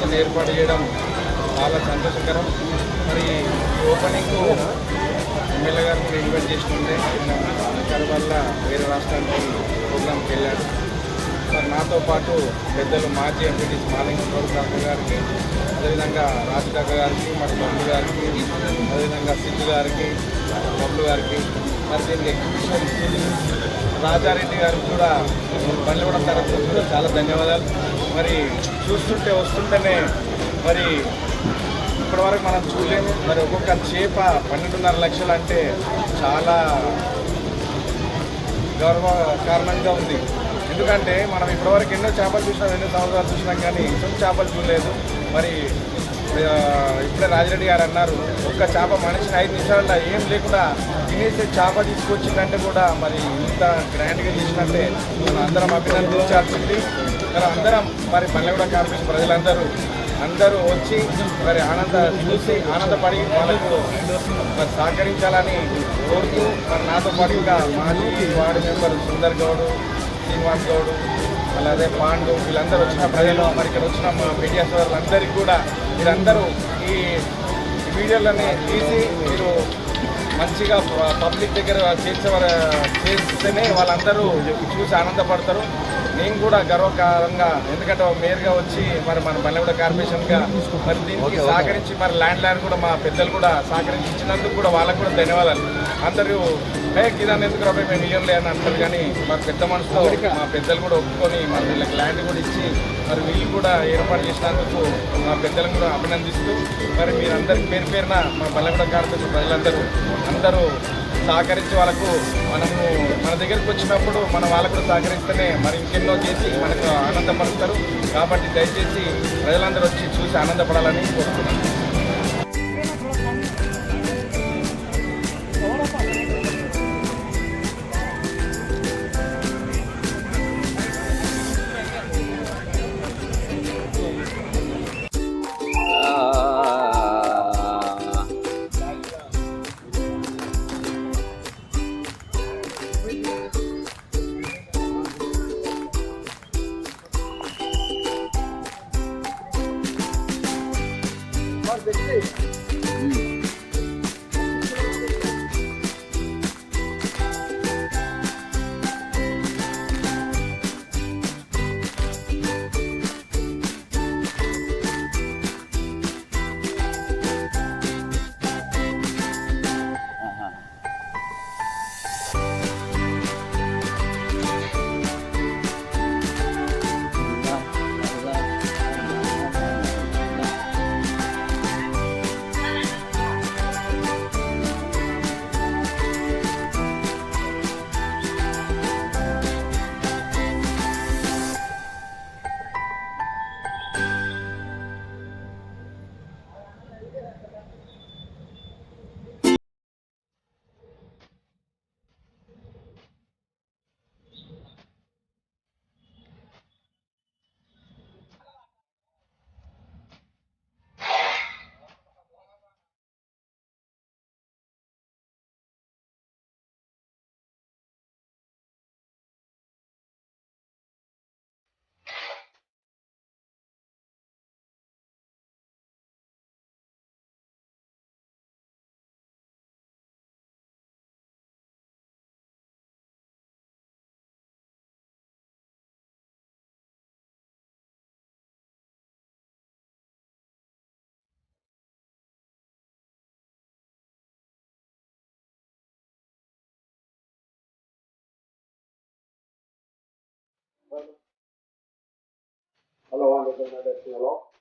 Corporation ఏర్పాటు చేయడం చాలా సంతోషకరం. మరి ఓపెనింగ్ ఎమ్మెల్యే గారు కూడా ఇన్వైట్ చేస్తుంటే ఆయన వల్ల వేరే రాష్ట్రానికి ప్రోగ్రాంకి వెళ్ళాడు. మరి నాతో పాటు పెద్దలు మాజీ ఎంపీటీ మాలింగేశ్వర కాక గారికి, అదేవిధంగా రాజు కాక గారికి, మరి బబ్లు గారికి, అదేవిధంగా సిద్ధు గారికి, బబ్లు గారికి, మరి దీనికి ఎగ్జిబిషన్ రాజారెడ్డి గారికి కూడా బండ్లగూడెం తరఫున కూడా చాలా ధన్యవాదాలు. మరి చూస్తుంటే వస్తుంటేనే మరి ఇప్పటివరకు మనం చూడలేము. మరి ఒక్కొక్క చేప 12.5 లక్షలు అంటే చాలా గర్వకారణంగా ఉంది. ఎందుకంటే మనం ఇప్పటివరకు ఎన్నో చేపలు చూసినాం, ఎన్నో సంవత్సరాలు చూసినాం, కానీ ఇంకొక చేపలు చూడలేదు. మరి ఇప్పుడే రాజిరెడ్డి గారు అన్నారు, ఒక్క చేప మనిషిని 5 నిమిషాల్లో ఏం లేకుండా తినేసే చేప తీసుకొచ్చిందంటే కూడా మరి ఇంత గ్రాండ్గా చేసినట్టే మనం అందరం అభినందించాల్సింది. మరి అందరం మరి బండ్లగూడెం కార్పొరేషన్ ప్రజలందరూ వచ్చి మరి చూసి ఆనందపడి వాళ్ళకు మరి సహకరించాలని కోరుతూ, మరి నాతో పాటు ఇంకా మాజీ వార్డు మెంబర్ సుందర్ గౌడ్, శ్రీనివాస్ గౌడ్, అలాగే పాండు, వీళ్ళందరూ వచ్చిన ప్రజలు, మరి ఇక్కడ వచ్చిన మా మీడియా సోదరులందరికీ కూడా మీరందరూ ఈ వీడియోలని తీసి మీరు మంచిగా పబ్లిక్ దగ్గర చేస్తేనే వాళ్ళందరూ చూసి ఆనందపడతారు. నేను కూడా గర్వకారంగా, ఎందుకంటే మేయర్గా వచ్చి మరి మన బండ్లగూడెం కార్పొరేషన్గా మరి దీనికి సహకరించి మరి ల్యాండ్ కూడా మా పెద్దలు కూడా సహకరించి ఇచ్చినందుకు కూడా వాళ్ళకు కూడా ధన్యవాదాలు. అందరూ గిదాన్ని ఎందుకు రాబోయే మేము ఇయ్యంలే అని అంటారు, కానీ మరి పెద్ద మనసుతో మా పెద్దలు కూడా ఒప్పుకొని మరి వీళ్ళకి ల్యాండ్ కూడా ఇచ్చి మరి వీళ్ళు కూడా ఏర్పాటు చేసినందుకు మా పెద్దలను కూడా అభినందిస్తూ, మరి మీరందరికీ పేరున మా బండ్లగూడెం కార్పొరేషన్ ప్రజలందరూ సహకరించి వాళ్ళకు మన దగ్గరికి వచ్చినప్పుడు వాళ్ళకు కూడా సహకరిస్తేనే మరి ఇంకెన్నో చేసి మనకు ఆనందపరుస్తారు. కాబట్టి దయచేసి ప్రజలందరూ వచ్చి చూసి ఆనందపడాలని కోరుతున్నాను. Hello, I'm Mr. Hello.